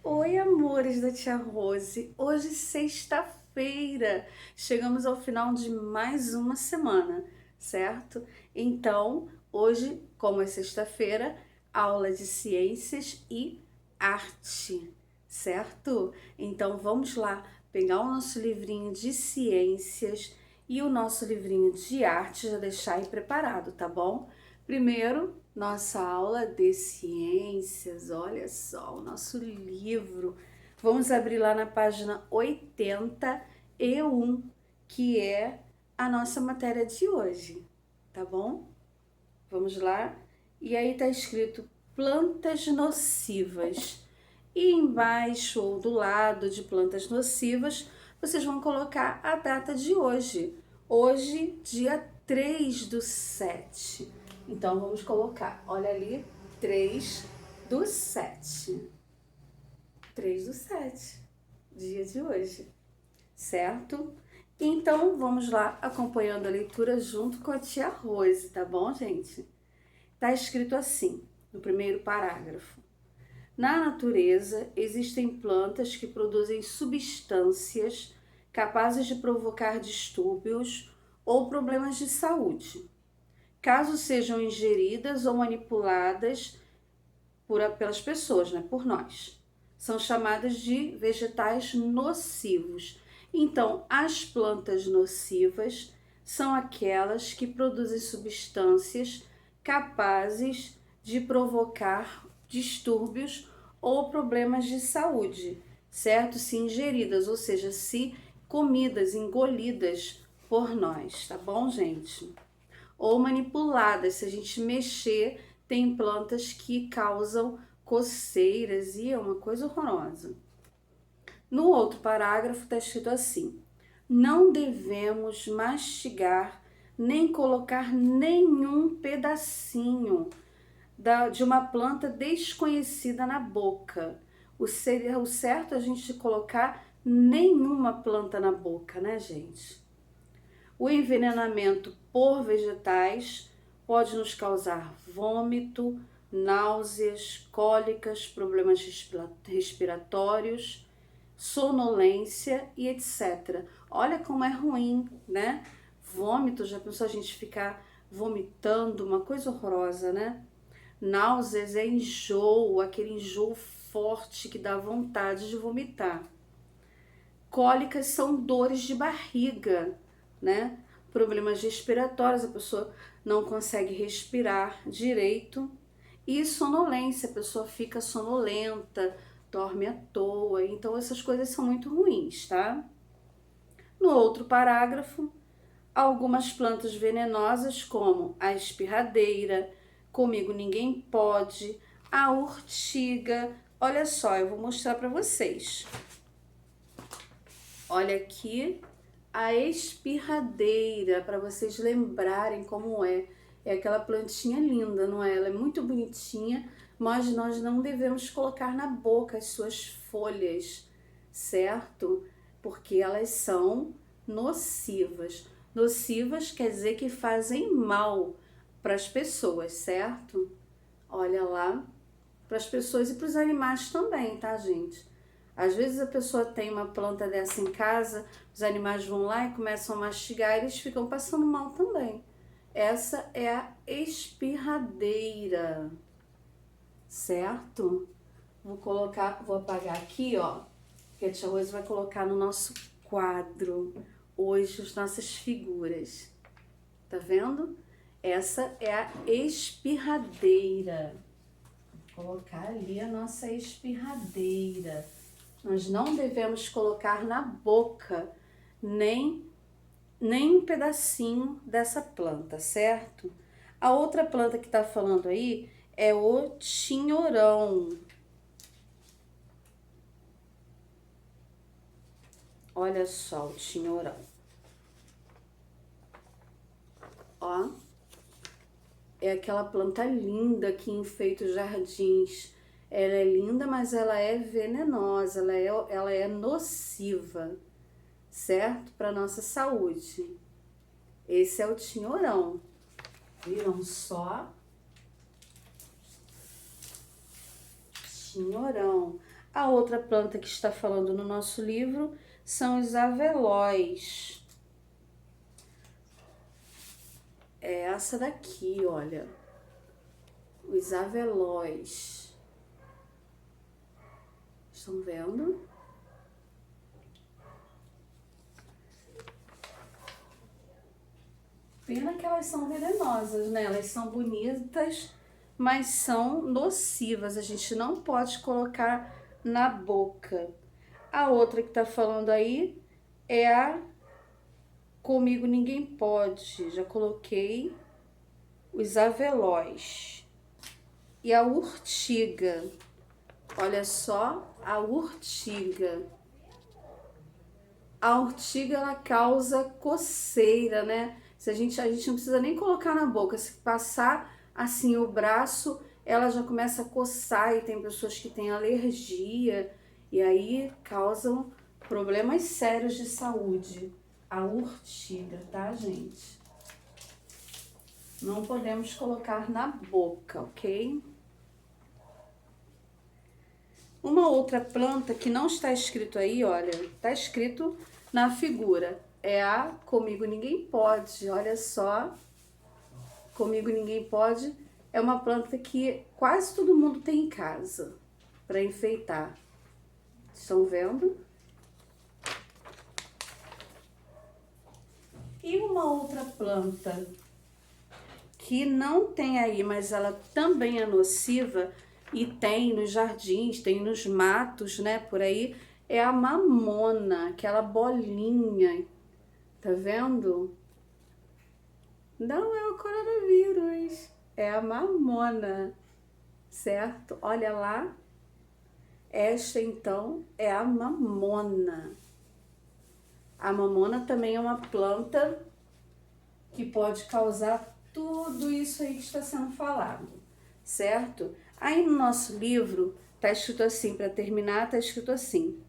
Oi, amores da Tia Rose. Hoje, sexta-feira, chegamos ao final de mais uma semana, certo? Então, hoje, como é sexta-feira, aula de ciências e arte, certo? Então, vamos lá pegar o nosso livrinho de ciências e o nosso livrinho de arte, já deixar aí preparado, tá bom? Primeiro, nossa aula de ciências, olha só, o nosso livro. Vamos abrir lá na página 81, que é a nossa matéria de hoje, tá bom? Vamos lá? E aí tá escrito plantas nocivas. E embaixo ou do lado de plantas nocivas, vocês vão colocar a data de hoje. Hoje, dia 3/7. Então, vamos colocar, olha ali, 3/7. 3/7, dia de hoje, certo? Então, vamos lá acompanhando a leitura junto com a tia Rose, tá bom, gente? Tá escrito assim, no primeiro parágrafo. Na natureza, existem plantas que produzem substâncias capazes de provocar distúrbios ou problemas de saúde, caso sejam ingeridas ou manipuladas pelas pessoas, né, por nós. São chamadas de vegetais nocivos. Então, as plantas nocivas são aquelas que produzem substâncias capazes de provocar distúrbios ou problemas de saúde, certo? Se ingeridas, ou seja, se comidas, engolidas por nós, tá bom, gente? Ou manipuladas, se a gente mexer, tem plantas que causam coceiras e é uma coisa horrorosa. No outro parágrafo está escrito assim: não devemos mastigar nem colocar nenhum pedacinho de uma planta desconhecida na boca. O certo é a gente colocar nenhuma planta na boca, né, gente? O envenenamento por vegetais pode nos causar vômito, náuseas, cólicas, problemas respiratórios, sonolência e etc. Olha como é ruim, né? Vômito, já pensou a gente ficar vomitando, uma coisa horrorosa, né? Náuseas é enjoo, aquele enjoo forte que dá vontade de vomitar. Cólicas são dores de barriga, né? Problemas respiratórios, a pessoa não consegue respirar direito. E sonolência, a pessoa fica sonolenta, dorme à toa. Então, essas coisas são muito ruins, tá? No outro parágrafo, algumas plantas venenosas, como a espirradeira, comigo ninguém pode, a urtiga. Olha só, eu vou mostrar para vocês. Olha aqui a espirradeira, para vocês lembrarem como é. É aquela plantinha linda, não é? Ela é muito bonitinha, mas nós não devemos colocar na boca as suas folhas, certo? Porque elas são nocivas. Nocivas quer dizer que fazem mal para as pessoas, certo? Olha lá, para as pessoas e para os animais também, tá, gente? Às vezes a pessoa tem uma planta dessa em casa, os animais vão lá e começam a mastigar e eles ficam passando mal também. Essa é a espirradeira, certo? Vou apagar aqui, ó, que a tia Rose vai colocar no nosso quadro hoje as nossas figuras. Tá vendo? Essa é a espirradeira. Vou colocar ali a nossa espirradeira. Nós não devemos colocar na boca nem um pedacinho dessa planta, certo? A outra planta que tá falando aí é o tinhorão. Olha só o tinhorão. Ó, é aquela planta linda que enfeita os jardins. Ela é linda, mas ela é venenosa, ela é nociva, certo? Para nossa saúde. Esse é o tinhorão. Viram só? Tinhorão. A outra planta que está falando no nosso livro são os avelóis. É essa daqui, olha. Os avelóis. Estão vendo? Pena que elas são venenosas, né? Elas são bonitas, mas são nocivas. A gente não pode colocar na boca. A outra que tá falando aí é a Comigo Ninguém Pode. Já coloquei os avelóis. E a urtiga. Olha só a urtiga. A urtiga, ela causa coceira, né? A gente não precisa nem colocar na boca. Se passar assim o braço, ela já começa a coçar, e tem pessoas que têm alergia e aí causam problemas sérios de saúde. A urtiga, tá, gente? Não podemos colocar na boca, ok? Uma outra planta que não está escrito aí, olha, está escrito na figura, é a Comigo Ninguém Pode. Olha só, Comigo Ninguém Pode é uma planta que quase todo mundo tem em casa para enfeitar. Estão vendo? E uma outra planta que não tem aí, mas ela também é nociva e tem nos jardins, tem nos matos, né, por aí, é a mamona, aquela bolinha, tá vendo? Não é o coronavírus, é a mamona, certo? Olha lá, esta então é a mamona. A mamona também é uma planta que pode causar tudo isso aí que está sendo falado, certo? Aí no nosso livro está escrito assim, para terminar, está escrito assim: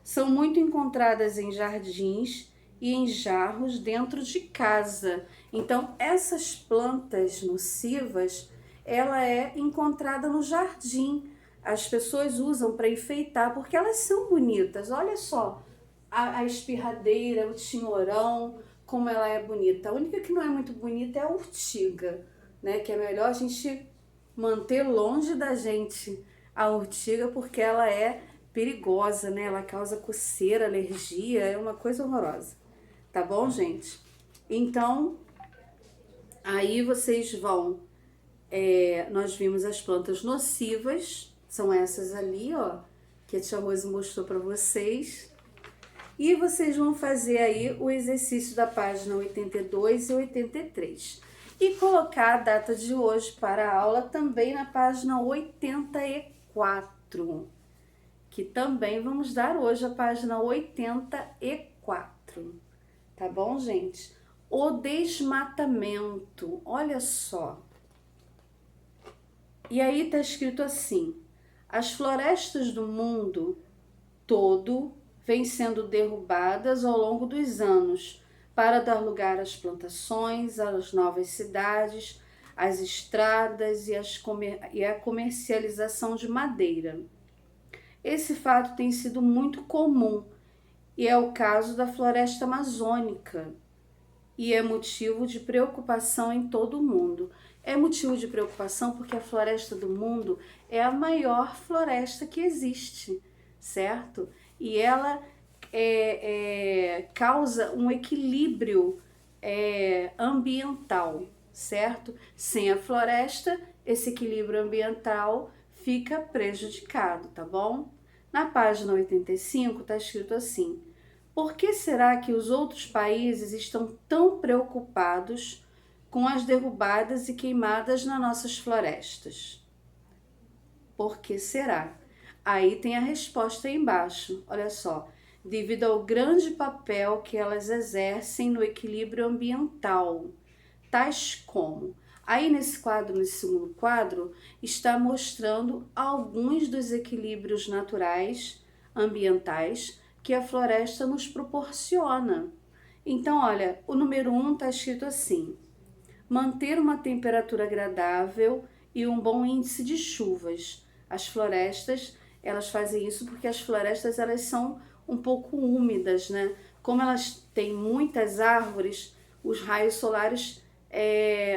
são muito encontradas em jardins e em jarros dentro de casa. Então, essas plantas nocivas, ela é encontrada no jardim. As pessoas usam para enfeitar, porque elas são bonitas. Olha só, a espirradeira, o tinhorão, como ela é bonita. A única que não é muito bonita é a urtiga, né? Que é melhor a gente manter longe da gente a urtiga, porque ela é perigosa, né? Ela causa coceira, alergia, é uma coisa horrorosa. Tá bom, gente? Então, aí vocês vão... nós vimos as plantas nocivas, são essas ali, ó, que a tia Rose mostrou para vocês. E vocês vão fazer aí o exercício da página 82 e 83. E colocar a data de hoje para a aula também na página 84. Que também vamos dar hoje a página 84. Tá bom, gente? O desmatamento, olha só. E aí tá escrito assim: as florestas do mundo todo vêm sendo derrubadas ao longo dos anos para dar lugar às plantações, às novas cidades, às estradas e à comercialização de madeira. Esse fato tem sido muito comum e é o caso da floresta amazônica e é motivo de preocupação em todo o mundo. É motivo de preocupação porque a floresta do mundo é a maior floresta que existe, certo? E ela causa um equilíbrio ambiental, certo? Sem a floresta, esse equilíbrio ambiental fica prejudicado, tá bom? Na página 85 está escrito assim: por que será que os outros países estão tão preocupados com as derrubadas e queimadas nas nossas florestas? Por que será? Aí tem a resposta aí embaixo, olha só. Devido ao grande papel que elas exercem no equilíbrio ambiental, tais como... Aí nesse quadro, nesse segundo quadro, está mostrando alguns dos equilíbrios naturais, ambientais, que a floresta nos proporciona. Então, olha, o número 1 está escrito assim: manter uma temperatura agradável e um bom índice de chuvas. As florestas, elas fazem isso porque as florestas elas são um pouco úmidas, né? Como elas têm muitas árvores, os raios solares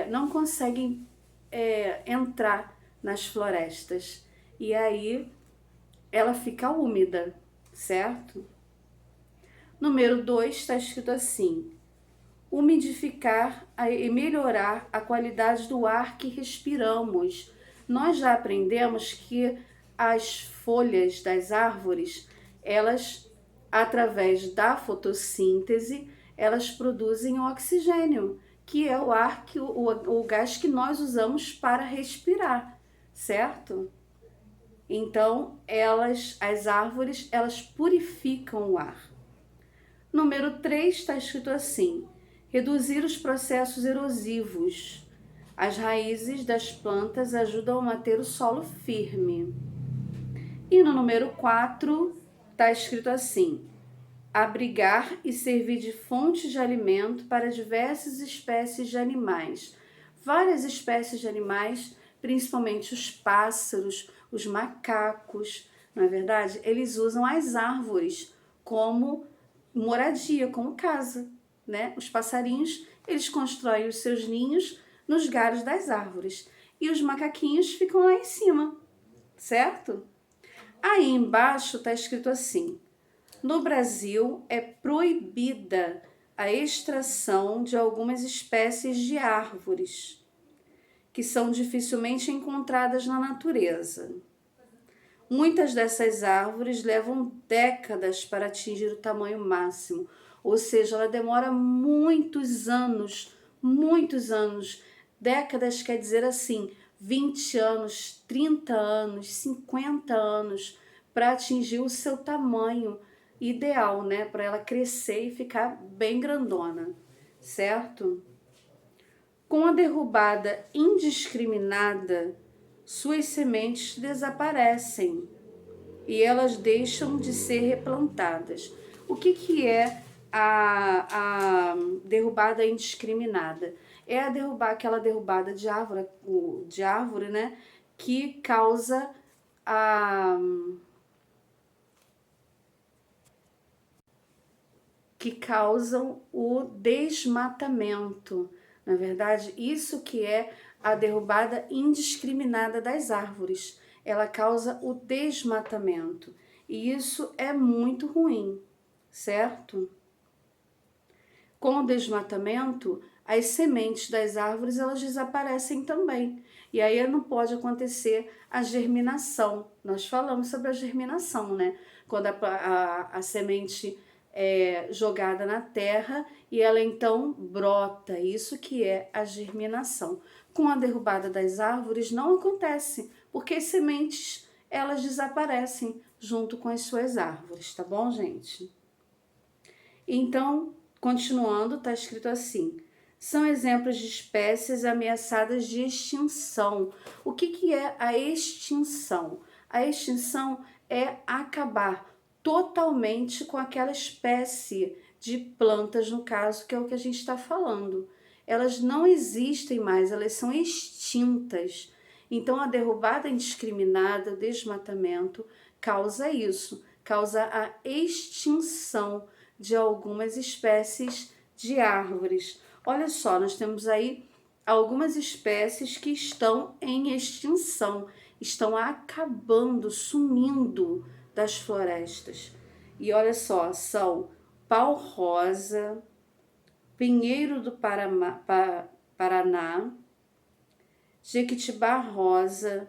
não conseguem entrar nas florestas. E aí ela fica úmida, certo? Número 2 está escrito assim: umidificar e melhorar a qualidade do ar que respiramos. Nós já aprendemos que as folhas das árvores, elas, através da fotossíntese, elas produzem o oxigênio, que é o ar, o gás que nós usamos para respirar, certo? Então, as árvores, elas purificam o ar. Número 3 está escrito assim: reduzir os processos erosivos. As raízes das plantas ajudam a manter o solo firme. E no número 4 está escrito assim: abrigar e servir de fonte de alimento para diversas espécies de animais. Várias espécies de animais, principalmente os pássaros, os macacos, não é verdade? Eles usam as árvores como moradia, como casa, né? Os passarinhos, eles constroem os seus ninhos nos galhos das árvores e os macaquinhos ficam lá em cima, certo? Aí embaixo está escrito assim: no Brasil é proibida a extração de algumas espécies de árvores que são dificilmente encontradas na natureza. Muitas dessas árvores levam décadas para atingir o tamanho máximo, ou seja, ela demora muitos anos, muitos anos. Décadas quer dizer assim, 20 anos, 30 anos, 50 anos para atingir o seu tamanho ideal, né? Para ela crescer e ficar bem grandona, certo? Com a derrubada indiscriminada, suas sementes desaparecem e elas deixam de ser replantadas. O que é a derrubada indiscriminada? É aquela derrubada de árvore, né? Que causa que causam o desmatamento. Na verdade, isso que é a derrubada indiscriminada das árvores. Ela causa o desmatamento. E isso é muito ruim, certo? Com o desmatamento, as sementes das árvores elas desaparecem também. E aí não pode acontecer a germinação. Nós falamos sobre a germinação, né? Quando a semente é jogada na terra e ela então brota. Isso que é a germinação. Com a derrubada das árvores não acontece, porque as sementes elas desaparecem junto com as suas árvores, tá bom, gente? Então, continuando, está escrito assim: são exemplos de espécies ameaçadas de extinção. O que é a extinção? A extinção é acabar totalmente com aquela espécie de plantas, no caso, que é o que a gente está falando. Elas não existem mais, elas são extintas. Então, a derrubada indiscriminada, o desmatamento, causa isso, causa a extinção de algumas espécies de árvores. Olha só, nós temos aí algumas espécies que estão em extinção, estão acabando, sumindo das florestas. E olha só, são pau-rosa, pinheiro do Paraná, jequitibá-rosa,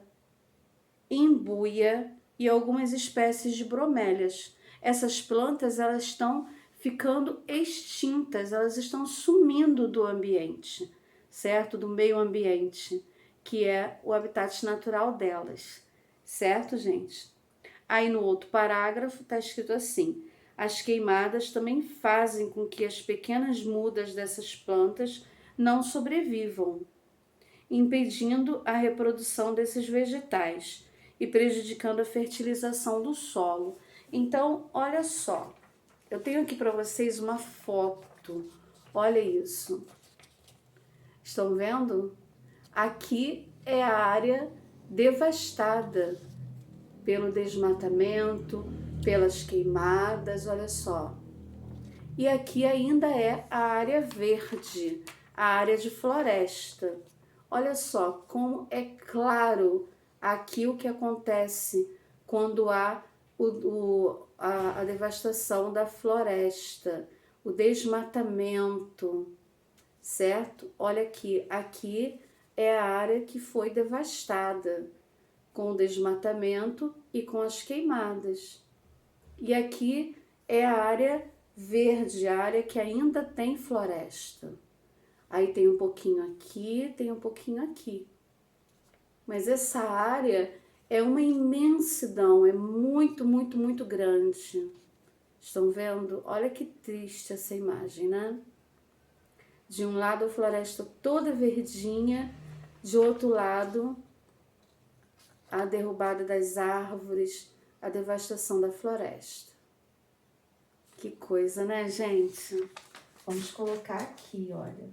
imbuia e algumas espécies de bromélias. Essas plantas elas estão ficando extintas, elas estão sumindo do ambiente, certo? Do meio ambiente, que é o habitat natural delas, certo, gente? Aí no outro parágrafo está escrito assim: as queimadas também fazem com que as pequenas mudas dessas plantas não sobrevivam, impedindo a reprodução desses vegetais e prejudicando a fertilização do solo. Então, olha só, eu tenho aqui para vocês uma foto, olha isso. Estão vendo? Aqui é a área devastada, pelo desmatamento, pelas queimadas, olha só. E aqui ainda é a área verde, a área de floresta. Olha só como é claro aqui o que acontece quando há a devastação da floresta, o desmatamento, certo? Olha aqui, aqui é a área que foi devastada com o desmatamento e com as queimadas. E aqui é a área verde, a área que ainda tem floresta. Aí tem um pouquinho aqui, tem um pouquinho aqui. Mas essa área é uma imensidão, é muito, muito, muito grande. Estão vendo? Olha que triste essa imagem, né? De um lado a floresta toda verdinha, de outro lado a derrubada das árvores, a devastação da floresta. Que coisa, né, gente? Vamos colocar aqui, olha.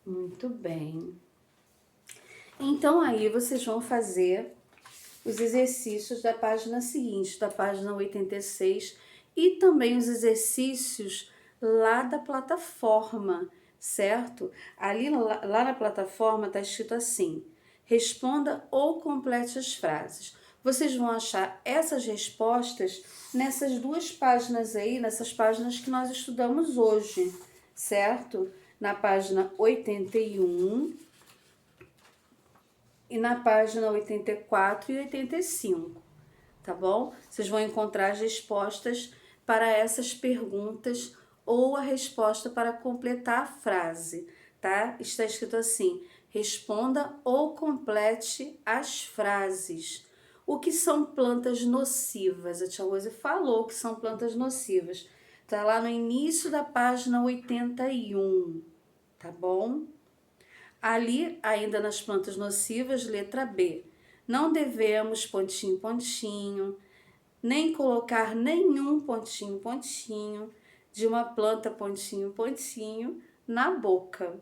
Muito bem. Então, aí vocês vão fazer os exercícios da página seguinte, da página 86, e também os exercícios lá da plataforma, certo? Ali lá na plataforma está escrito assim: responda ou complete as frases. Vocês vão achar essas respostas nessas duas páginas aí, nessas páginas que nós estudamos hoje, certo? Na página 81 e na página 84 e 85, tá bom? Vocês vão encontrar as respostas para essas perguntas ou a resposta para completar a frase, tá? Está escrito assim: responda ou complete as frases. O que são plantas nocivas? A tia Rose falou que são plantas nocivas. Tá lá no início da página 81, tá bom? Ali, ainda nas plantas nocivas, letra B. Não devemos, pontinho, pontinho, nem colocar nenhum pontinho, pontinho, de uma planta, pontinho, pontinho, na boca.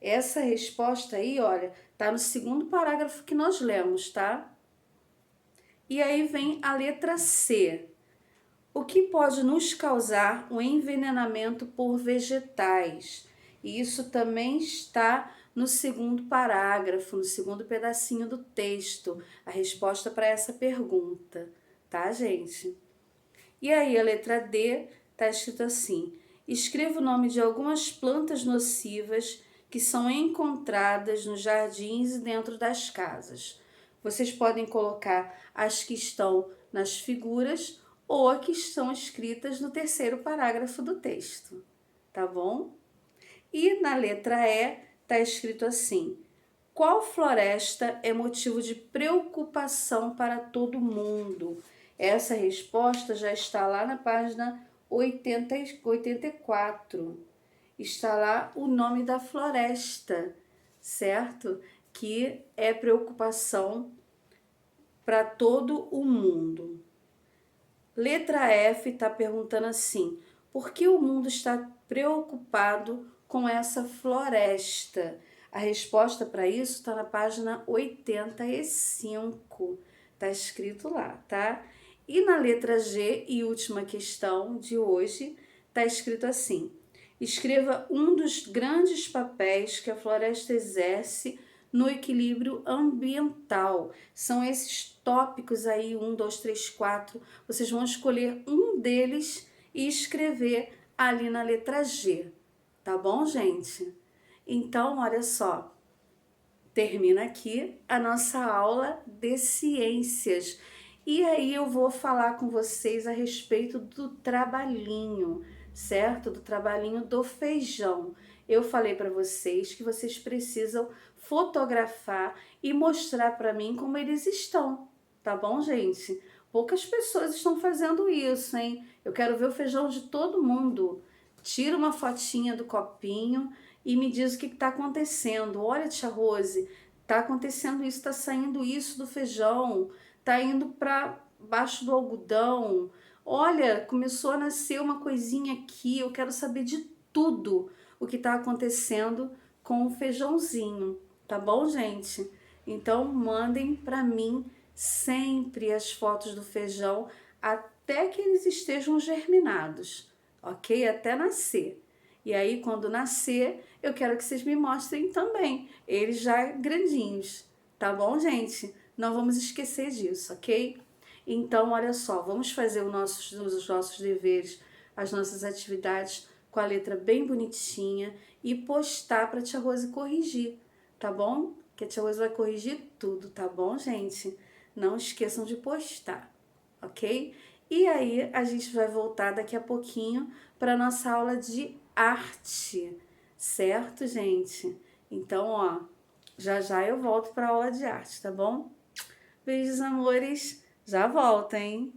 Essa resposta aí, olha, tá no segundo parágrafo que nós lemos, tá? E aí vem a letra C. O que pode nos causar um envenenamento por vegetais? E isso também está no segundo parágrafo, no segundo pedacinho do texto, a resposta para essa pergunta, tá, gente? E aí a letra D está escrito assim: escreva o nome de algumas plantas nocivas que são encontradas nos jardins e dentro das casas. Vocês podem colocar as que estão nas figuras ou as que estão escritas no terceiro parágrafo do texto, tá bom? E na letra E está escrito assim: qual floresta é motivo de preocupação para todo mundo? Essa resposta já está lá na página 84. Está lá o nome da floresta, certo? Que é preocupação para todo o mundo. Letra F está perguntando assim: por que o mundo está preocupado com essa floresta? A resposta para isso está na página 85. Está escrito lá, tá? E na letra G, e última questão de hoje, está escrito assim: escreva um dos grandes papéis que a floresta exerce no equilíbrio ambiental. São esses tópicos aí, 1, 2, 3, 4. Vocês vão escolher um deles e escrever ali na letra G. Tá bom, gente? Então, olha só. Termina aqui a nossa aula de ciências. E aí eu vou falar com vocês a respeito do trabalhinho, certo? Do trabalhinho do feijão. Eu falei para vocês que vocês precisam fotografar e mostrar para mim como eles estão, tá bom, gente? Poucas pessoas estão fazendo isso, hein? Eu quero ver o feijão de todo mundo. Tira uma fotinha do copinho e me diz o que está acontecendo. Olha, tia Rose, está acontecendo isso, está saindo isso do feijão, está indo para baixo do algodão. Olha, começou a nascer uma coisinha aqui, eu quero saber de tudo o que está acontecendo com o feijãozinho, tá bom, gente? Então, mandem para mim sempre as fotos do feijão até que eles estejam germinados, ok? Até nascer. E aí, quando nascer, eu quero que vocês me mostrem também, eles já grandinhos, tá bom, gente? Não vamos esquecer disso, ok? Então, olha só, vamos fazer os nossos deveres, as nossas atividades com a letra bem bonitinha e postar para a tia Rose corrigir, tá bom? Que a tia Rose vai corrigir tudo, tá bom, gente? Não esqueçam de postar, ok? E aí, a gente vai voltar daqui a pouquinho para nossa aula de arte, certo, gente? Então, ó, já já eu volto para a aula de arte, tá bom? Beijos, amores. Já volto, hein?